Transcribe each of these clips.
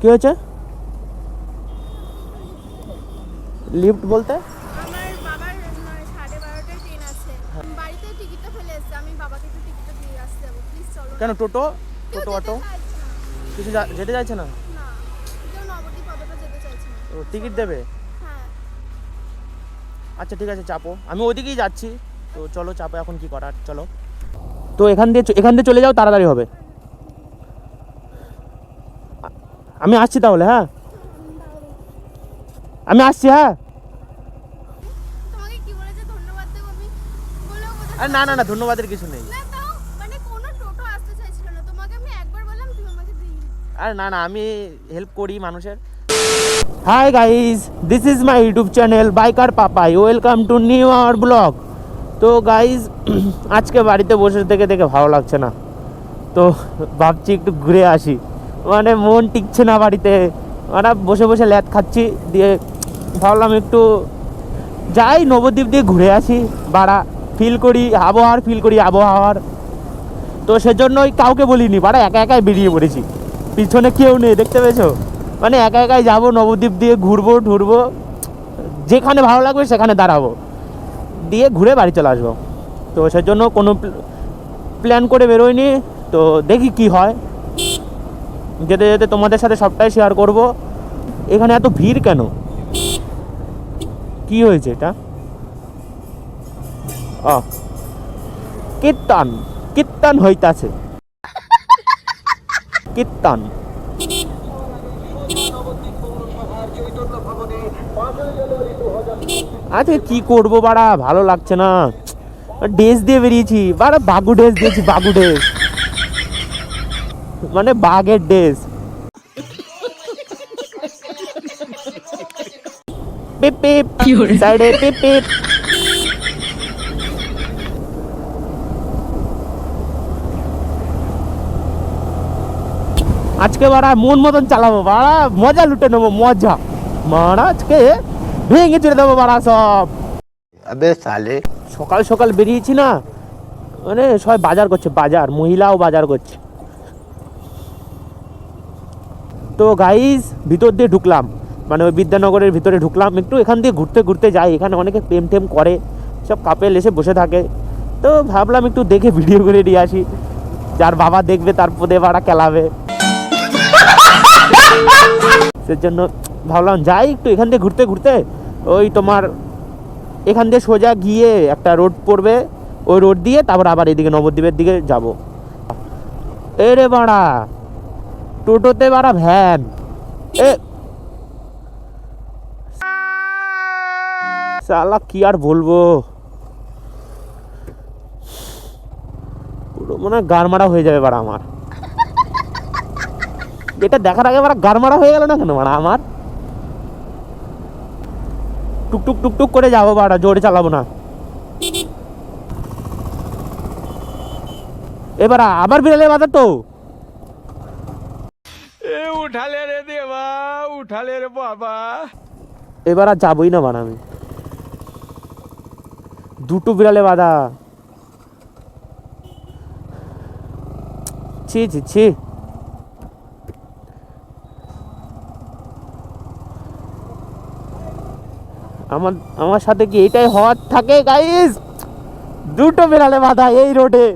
কি হয়েছে? লিফট বলতে আমার বাবার 12:30টায় ট্রেন আছে। বাড়িতে টিকিটটা ফেলে এসেছে, আমি বাবাকে একটু টিকিটটা দিয়ে আসতে যাবো, প্লিজ চলো। কেন? টোটো কেউ টোটো যেতে অটো চাইছে না। কিছু যেতে চাইছে না? না, কেউ নবদ্বীপ অতটা যেতে চাইছে না। ও টিকিট চলো। দেবে? হ্যাঁ, আচ্ছা ঠিক আছে, চাপো, আমি ওইদিকেই যাচ্ছি। তো চলো চাপো, এখন কি করার, চলো। তো এখান দিয়ে চলে যাও, তাড়াতাড়ি হবে। আমি আসছি তাহলে, হ্যাঁ আমি আসছি, হ্যাঁ। তোমাকে কি বলেছে ধন্যবাদ দেবো আমি? বলেও বোঝাতে আরে না না না, ধন্যবাদের কিছু নেই। না, তাও মানে কোনো টোটো আসতে চাইছিল না, তোমাকে আমি একবার বললাম, তুমি আমাকে দিই। আরে না না, আমি হেল্প করি মানুষের। Hi guys, this is my YouTube channel biker Papai, welcome to new our blog. তো গাইস, আজকে বাড়িতে বসে থেকে ভালো লাগছে না, তো ভাবছি একটু ঘুরে আসি। মানে মন টিকছে না বাড়িতে, মানে বসে বসে ল্যাদ খাচ্ছি, দিয়ে ভাবলাম একটু যাই নবদ্বীপ দিয়ে ঘুরে আসি, বাড়া ফিল করি আবহাওয়ার। তো সেজন্যই কাউকে বলিনি, বাড়া একা একাই বেরিয়ে পড়েছি। পিছনে কেউ নেই, দেখতে পেয়েছো? মানে একা একাই যাবো, নবদ্বীপ দিয়ে ঘুরবো ঠুরবো, যেখানে ভালো লাগবে সেখানে দাঁড়াবো, দিয়ে ঘুরে বাড়ি চলে আসবো। তো সেজন্য কোনো প্ল্যান করে বেরোয়নি, তো দেখি কি হয়। যেতে যেতে তোমাদের সাথে সবটাই শেয়ার করব। এখানে এত ভিড় কেন? কি হয়েছে এটা? কীর্তন কীর্তন হইতাছে, কীর্তন। আচ্ছা কি করবো বাড়া, ভালো লাগছে না। ড্রেস দিয়ে বেরিয়েছি বাড়া, বাগু ড্রেস দিয়েছি, বাগু ড্রেস মানে বাঘের ড্রেস। পিপ পিপ সাইডে পিপ পিপ। আজকে বাড়া মন মতন চালাবো, বাড়া মজা লুটে নেবো, মজা মারা আজকে ভেঙে চলে দেবো বাড়া সব। अबे साले সকাল সকাল বেরিয়েছি না, মানে সবাই বাজার করছে, বাজার মহিলাও বাজার করছে। তো গাইস ভিতর দিয়ে ঢুকলাম, মানে ওই বিদ্যানগরের ভিতরে ঢুকলাম, একটু এখান দিয়ে ঘুরতে ঘুরতে যাই। এখানে অনেকে প্রেম টেম করে, সব কাপেল এসে বসে থাকে। তো ভাবলাম একটু দেখে ভিডিও করে নিয়ে আসি, যার বাবা দেখবে তার পদে বাড়া কেলাবে। সেজন্য ভাবলাম যাই একটু এখান দিয়ে ঘুরতে ঘুরতে। ওই তোমার এখান দিয়ে সোজা গিয়ে একটা রোড পড়বে, ওই রোড দিয়ে তারপর আবার এদিকে নবদ্বীপের দিকে যাব। এ রে বাড়া, টোটোতে বাড়া ভ্যান, এ শালা কি আর বলবো, পুরো মনে হয় গারমারা হয়ে যাবে বাড়া আমার। এটা দেখার আগে বাড়া গারমারা হয়ে গেল না কেন বাড়া আমার? টুকটুক টুকটুক করে যাবো বাড়া, জোরে চালাবো না। এবার আবার বিড়ালে বাজার তো। उठाले रे देवा उठाले रे बाबा এবার আর যাবোই না বাড়া আমি, দুটো বিড়ালে বাঁধা। ছি ছি ছি। আমার আমার সাথে কি এটাই হওয়ার থাকে গাইস? দুটো বিড়ালে বাঁধা এই রোডে।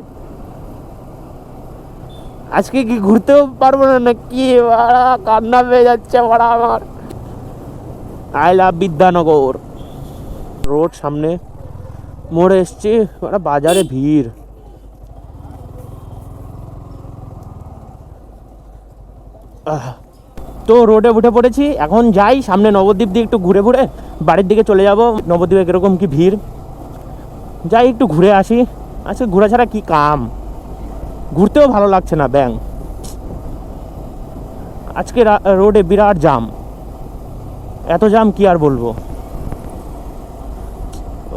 আজকে কি ঘুরতেও পারবো না নাকি? বাড়া কান্না পেয়ে যাচ্ছে বাড়া আমার। আই লাভ বিদ্যানগর রোড, সামনে মোড়ে এসছি, বাড়া বাজারে ভিড়। তো রোডে উঠে পড়েছি, এখন যাই সামনে নবদ্বীপ দিয়ে একটু ঘুরে ঘুরে বাড়ির দিকে চলে যাব। নবদ্বীপে কীরকম কি ভিড়, যাই একটু ঘুরে আসি। আজকে ঘোরা ছাড়া কি কাম, ঘুরতেও ভালো লাগছে না ব্যাং। আজকে রোডে বিরাট জাম, এত জাম কি আর বলবো।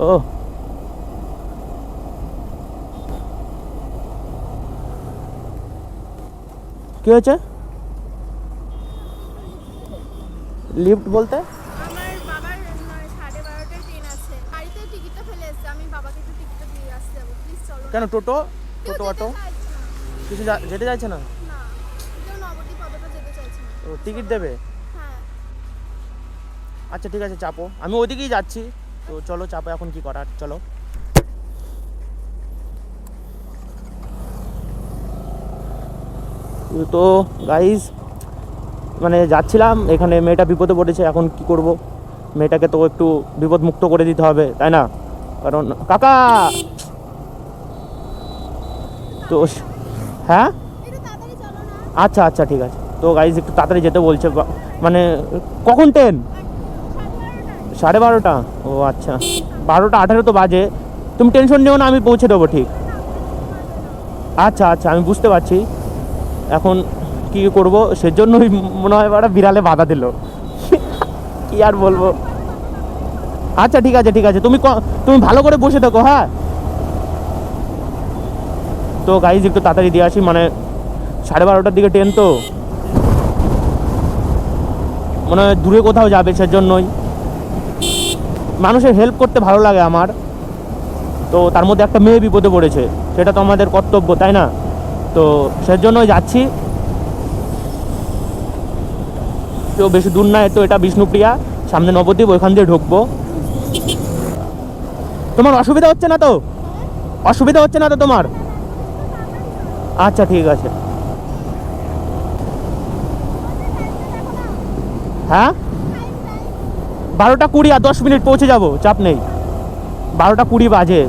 ও কি হয়েছে? লিফট বলতে আমার বাবার 12:30টায় ট্রেন আছে, বাড়িতে টিকিটটা ফেলে এসেছে, আমি বাবাকে একটু টিকিটটা দিয়ে আসতে যাবো, প্লিজ চলো। কেন? টোটো কেউ টোটো যেতে অটো চাইছে না। কিছু যেতে চাইছে না? না, কেউ নবদ্বীপ অতটা যেতে চাইছে না। ও টিকিট দেবে? হ্যাঁ। আচ্ছা ঠিক আছে, চাপো, আমি ওইদিকেই যাচ্ছি। তো চলো চাপো, এখন কি করার, চলো। তো গাইস মানে যাচ্ছিলাম, এখানে মেয়েটা বিপদে পড়েছে, এখন কি করব? মেয়েটাকে তো একটু বিপদ মুক্ত করে দিতে হবে, তাই না? কারণ কাকা তো হ্যাঁ, একটু তাড়াতাড়ি চলো না। আচ্ছা আচ্ছা ঠিক আছে। তো গাইস একটু তাড়াতাড়ি যেতে বলছে, মানে কখন ট্রেন? 12:30। ও আচ্ছা, 12:18 তো বাজে। তুমি টেনশন নিও না, আমি পৌঁছে দেবো ঠিক। আচ্ছা আচ্ছা, আমি বুঝতে পারছি। এখন কি করব, সেজন্যই মনে হয় ওরা বিড়ালে বাধা দিল। কি আর বলবো। আচ্ছা ঠিক আছে ঠিক আছে, তুমি ভালো করে বসে থাকো, হ্যাঁ। তো গাইজ একটু তাড়াতাড়ি দিয়ে আসি, মানে 12:30টার দিকে ট্রেন, তো মনে হয় দূরে কোথাও যাবে, সেজন্যই। মানুষের হেল্প করতে ভালো লাগে আমার, তো তার মধ্যে একটা মেয়ে বিপদে পড়েছে, সেটা তো আমাদের কর্তব্য, তাই না? তো সেজন্যই যাচ্ছি। তো বেশি দূর না, তো এটা বিষ্ণুপ্রিয়া, সামনে নবদ্বীপ, ওইখান দিয়ে ঢুকবো। তোমার অসুবিধা হচ্ছে না তো? অসুবিধা হচ্ছে না তো তোমার? আচ্ছা ঠিক আছে। হ্যাঁ, 12:20 আর 10 মিনিট পৌঁছে যাব, চাপ নেই। 12:20 বাজে।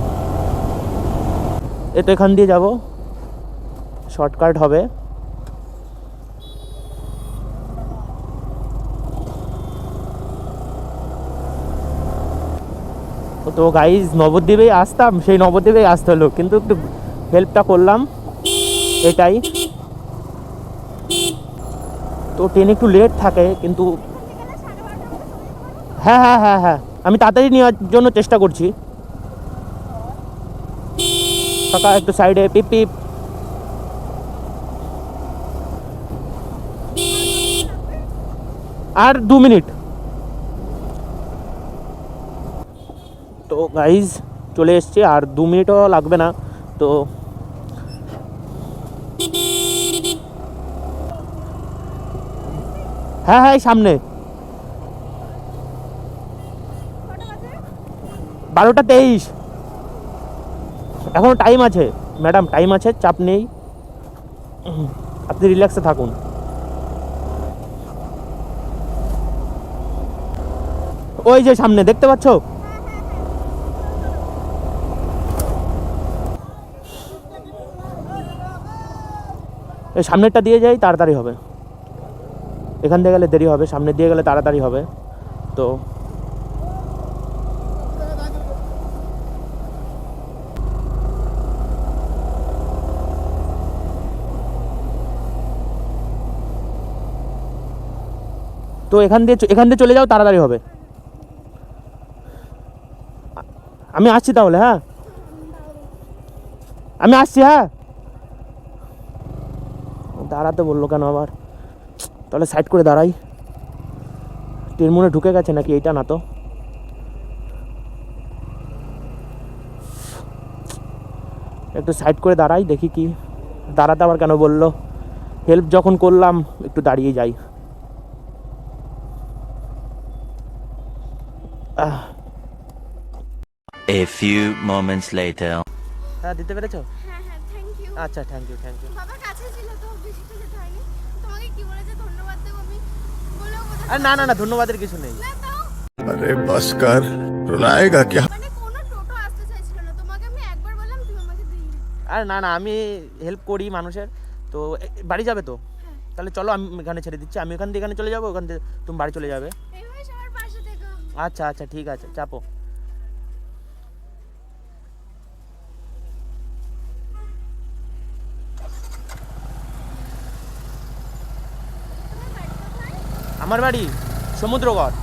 এ তো এখান দিয়ে যাব, শর্টকাট হবে। তো গাইজ নবদ্বীপেই আসতাম, সেই নবদ্বীপেই আসতে হলো, কিন্তু একটু হেল্পটা করলাম, এটাই। তো ট্রেন একটু লেট থাকে, কিন্তু হ্যাঁ হ্যাঁ হ্যাঁ হ্যাঁ, আমি তাড়াতাড়ি নেওয়ার জন্য চেষ্টা করছি। কাকা একটু সাইডে, পিপ পিপ। আর 2 মিনিট। তো গাইজ চলে এসছি, আর 2 মিনিটও লাগবে না। তো হ্যাঁ হ্যাঁ, এই সামনে। 12:23। এখনো টাইম আছে ম্যাডাম, টাইম আছে, চাপ নেই, আপনি রিল্যাক্সে থাকুন। ওই যে সামনে দেখতে পাচ্ছ? এই সামনেরটা দিয়ে যাই, তাড়াতাড়ি হবে। এখান দিয়ে গেলে দেরি হবে, সামনে দিয়ে গেলে তাড়াতাড়ি হবে। তো তো এখান দিয়ে চলে যাও, তাড়াতাড়ি হবে। আমি আসছি তাহলে, হ্যাঁ আমি আসছি, হ্যাঁ। দাঁড়াতে বললো কেন আবার? তাহলে সাইড করে দাঁড়াই। ট্রেন মনে ঢুকে গেছে নাকি, এইটা না তো। একটু সাইড করে দাঁড়াই, দেখি কি। দাঁড়াতে আবার কেন বললো? হেল্প যখন করলাম, একটু দাঁড়িয়ে যাই। A few moments later. হ্যাঁ, দিতে পেরেছো? হ্যাঁ হ্যাঁ, থ্যাংক ইউ। আচ্ছা, থ্যাংক ইউ থ্যাংক ইউ। বাবার কাছে ছিল তো, বেশি তো যেতে হয়নি। তোমাকে কি বলে যে ধন্যবাদ দেবো আমি, বলেও বোঝাতে আর না না না, ধন্যবাদের কিছু নেই। না তো। अरे बस कर रुलाएगा क्या। মানে কোনো টোটো আসতে চাইছিল না, তোমাকে আমি একবার বললাম, তুমি আমাকে দিয়ে দিলে। আর না না, আমি হেল্প করি মানুষের। তো বাড়ি যাবে তো? হ্যাঁ। তাহলে চলো, আমি এখানে ছেড়ে দিচ্ছি, আমি এখান দিয়ে এখানে চলে যাবো, ওখান থেকে তুমি বাড়ি চলে যাবে। এইভাবে সবার পাশে থেকো। আচ্ছা আচ্ছা ঠিক আছে, চাপো। আমার বাড়ি সমুদ্রগড়।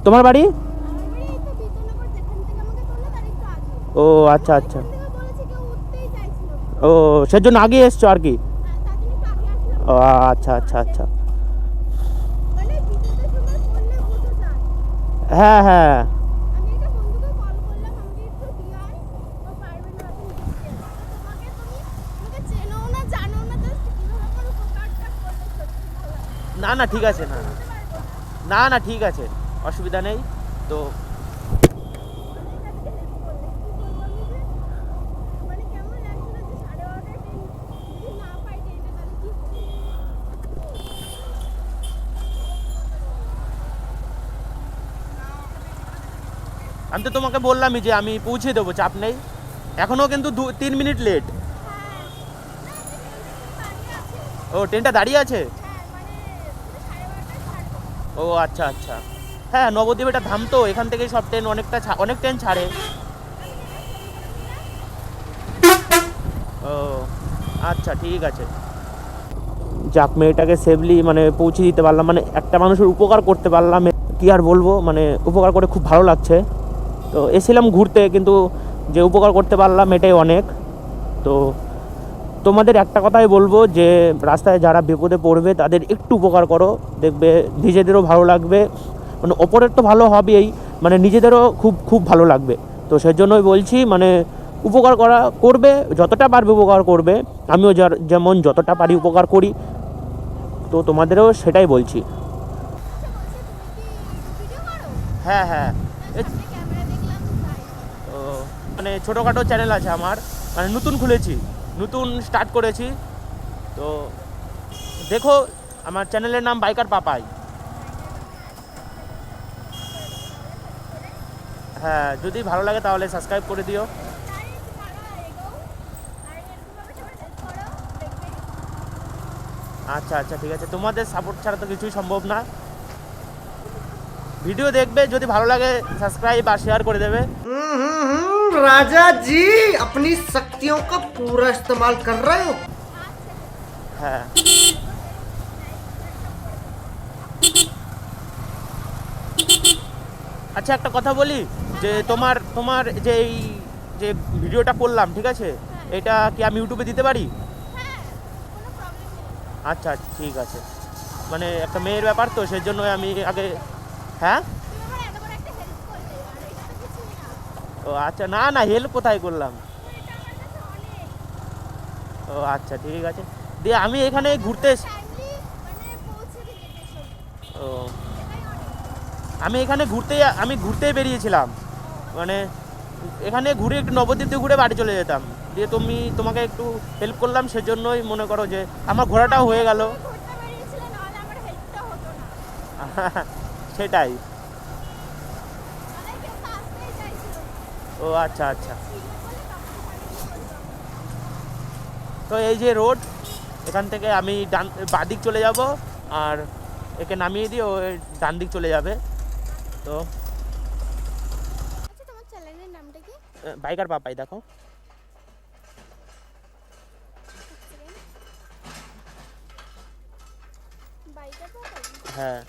তোমার বাড়ি? আমার বাড়ি এই তো বিদ্যানগর, যেখান থেকে আমাকে তুললো তার একটু আগে। ও আচ্ছা আচ্ছা। এখান থেকে বলেছে কেউ উঠতেই চাইছিল না। ও সেজন্য আগে এসছো আর কি? হ্যাঁ, তার জন্য একটু আগে আসলাম। ও আচ্ছা আচ্ছা আচ্ছা। মানে বিদ্যুতের সময় পড়লে বোঝা যায়। হ্যাঁ হ্যাঁ। আমি একটা বন্ধুকে কল করলাম, আমাকে একটু দিয়ে আয়, ও পারবে না এখন নিতে। তোমাকে চেনোও না, জানো না, জাস্ট কিভাবে আমার উপকারটা করলে সত্যি ভালো লাগে। না না ঠিক আছে, না না না ঠিক আছে, অসুবিধা নেই। তো মানে কেমন লাগছিল যে 12:30টায় ট্রেন যদি না পাই ট্রেনটা তাহলে কি হবে? আমি তো তোমাকে বললামই যে আমি পৌঁছে দেবো, চাপ নেই। এখনও কিন্তু 3 মিনিট লেট। ও ট্রেনটা দাঁড়িয়ে আছে। ও আচ্ছা আচ্ছা, হ্যাঁ নবদ্বীপ এটা ধাম তো, এখান থেকেই সব ট্রেন অনেক ট্রেন ছাড়ে। ও আচ্ছা ঠিক আছে। যাক মেয়েটাকে সেফলি মানে পৌঁছে দিতে পারলাম, মানে একটা মানুষের উপকার করতে পারলাম, কি আর বলবো, মানে উপকার করে খুব ভালো লাগছে। তো এসেছিলাম ঘুরতে, কিন্তু যে উপকার করতে পারলাম এটাই অনেক। তো তোমাদের একটা কথাই বলবো যে রাস্তায় যারা বিপদে পড়বে তাদের একটু উপকার করো, দেখবে নিজেদেরও ভালো লাগবে, মানে অপরের তো ভালো হবেই, মানে নিজেদেরও খুব খুব ভালো লাগবে। তো সেজন্যই বলছি মানে উপকার করবে, যতটা পারবে উপকার করবে। আমিও যেমন যতটা পারি উপকার করি, তো তোমাদেরও সেটাই বলছি। ভিডিও করো? হ্যাঁ হ্যাঁ, সামনে ক্যামেরা দেখলাম তাই। তো মানে ছোটোখাটো চ্যানেল আছে আমার, মানে নতুন খুলেছি, নতুন স্টার্ট করেছি। তো দেখো আমার চ্যানেলের নাম বাইকার পাপাই। হ্যাঁ যদি ভালো লাগে তাহলে সাবস্ক্রাইব করে দিও। আচ্ছা আচ্ছা ঠিক আছে, তোমাদের সাপোর্ট ছাড়া তো কিছুই সম্ভব না। ভিডিও দেখবে, যদি ভালো লাগে সাবস্ক্রাইব আর শেয়ার করে দেবে। राजा जी अपनी शक्तियों का पूरा इस्तेमाल कर रहे हो। হ্যাঁ আচ্ছা একটা কথা বলি, যে তোমার যে এই যে ভিডিওটা করলাম ঠিক আছে, এটা কি আমি ইউটিউবে দিতে পারি? কোনো প্রবলেম নেই। আচ্ছা ঠিক আছে, মানে একটা মেয়ের ব্যাপার তো সেই জন্য আমি আগে। হ্যাঁ তুমি আমার এত বড় একটা হেল্প করলে, আর এটা তো কিছুই না। ও আচ্ছা, না না হেল্প কোথায় করলাম। এটা আমার কাছে অনেক। ও আচ্ছা ঠিক আছে, দিয়ে আমি এখানে ঘুরতে টাইমলি মানে পৌঁছে দিলে পেছন। ও এটাই অনেক। আমি ঘুরতেই বেরিয়েছিলাম, মানে এখানে ঘুরে একটু নবদ্বীপ দিয়ে ঘুরে বাড়ি চলে যেতাম, দিয়ে তোমাকে একটু হেল্প করলাম, সেজন্যই মনে করো যে আমার ঘোরাটাও হয়ে গেল। ঘুরতে বেরিয়েছিলে, নাহলে আমার হেল্পটা হতো না। সেটাই। মানে কেউ তো আসতেই চাইছিল না। ও আচ্ছা আচ্ছা, ছিল বলে তখন পারমিশন করলাম। তো এই যে রোড, এখান থেকে আমি বাদিক চলে যাব, আর একে নামিয়ে দিয়ে ও ডান দিক চলে যাবে। তো আচ্ছা তোমার চ্যানেলের নামটা কি? বাইকার পাপাই দেখো। বাইকার পাপাই? হ্যাঁ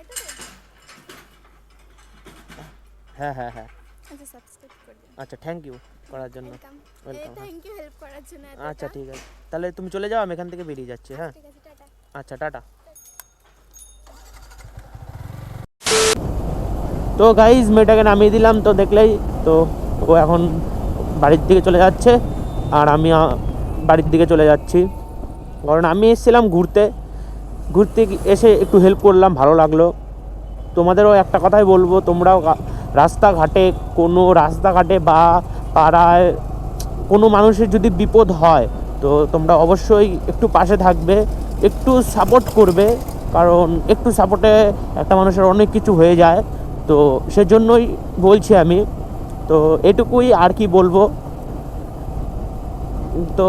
এটা তো? হ্যাঁ হ্যাঁ হ্যাঁ আচ্ছা সাবস্ক্রাইব করে দিন। আচ্ছা থ্যাংক ইউ করার জন্য। Welcome. Welcome, thank you help করার জন্য। আচ্ছা ঠিক আছে, তাহলে তুমি চলে যাও, আমি এখান থেকে বেরিয়ে যাচ্ছি। হ্যাঁ ঠিক আছে, টাটা। আচ্ছা টাটা। তো গাইজ মেয়েটাকে নামিয়ে দিলাম, তো দেখলেই তো ও এখন বাড়ির দিকে চলে যাচ্ছে, আর আমি বাড়ির দিকে চলে যাচ্ছি, কারণ আমি এসেছিলাম ঘুরতে এসে একটু হেল্প করলাম, ভালো লাগলো। তোমাদেরও একটা কথাই বলবো, তোমরাও রাস্তাঘাটে বা পাড়ায় কোনো মানুষের যদি বিপদ হয়, তো তোমরা অবশ্যই একটু পাশে থাকবে, একটু সাপোর্ট করবে, কারণ একটু সাপোর্টে একটা মানুষের অনেক কিছু হয়ে যায়। তো সেজন্যই বলছি আমি, তো এটুকুই আর কি বলবো। তো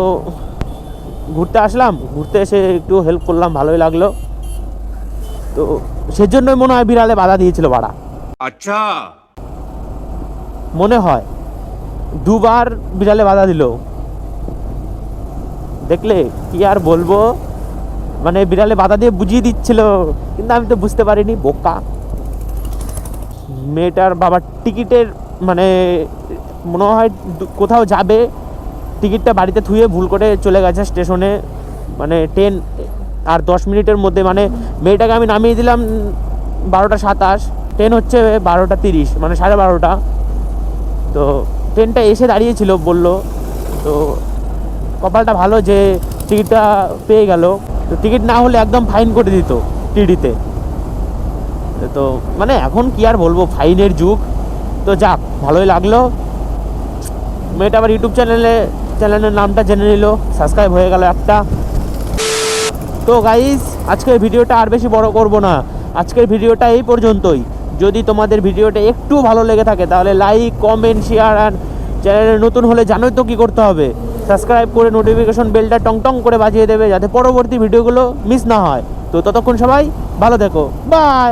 ঘুরতে এসে একটু হেল্প করলাম, ভালোই লাগলো। তো সেজন্যই মনে হয় বিড়ালে বাধা দিয়েছিল বাড়া, अच्छा মনে হয় 2বার বিড়ালে বাধা দিল। দেখলে কি আর বলবো, মানে বিড়ালে বাধা দিয়ে বুঝিয়ে দিচ্ছিল, কিন্তু আমি তো বুঝতে পারিনি, বোকা। মেয়েটার বাবার টিকিটের মানে মনে হয় কোথাও যাবে, টিকিটটা বাড়িতে থুয়ে ভুল করে চলে গেছে স্টেশনে, মানে ট্রেন আর 10 মিনিটের মধ্যে, মানে মেয়েটাকে আমি নামিয়ে দিলাম 12:27, ট্রেন হচ্ছে 12:30, মানে 12:30। তো ট্রেনটা এসে দাঁড়িয়েছিল বললো, তো কপালটা ভালো যে টিকিটটা পেয়ে গেল। তো টিকিট না হলে একদম ফাইন করে দিত টিডিতে। তো মানে এখন কি আর বলবো, ফাইনের যুগ। তো যাক, ভালোই লাগলো। মেয়েটা আবার ইউটিউব চ্যানেলের নামটা জেনে নিল, সাবস্ক্রাইব হয়ে গেল একটা। তো গাইস, আজকের ভিডিওটা আর বেশি বড় করব না, আজকের ভিডিওটা এই পর্যন্তই। যদি তোমাদের ভিডিওটা একটু ভালো লেগে থাকে তাহলে লাইক, কমেন্ট, শেয়ার, আর চ্যানেলে নতুন হলে জানোই তো কী করতে হবে, সাবস্ক্রাইব করে নোটিফিকেশন বেলটা টং টং করে বাজিয়ে দেবে যাতে পরবর্তী ভিডিওগুলো মিস না হয়। তো ততক্ষণ সবাই ভালো থেকো, বাই।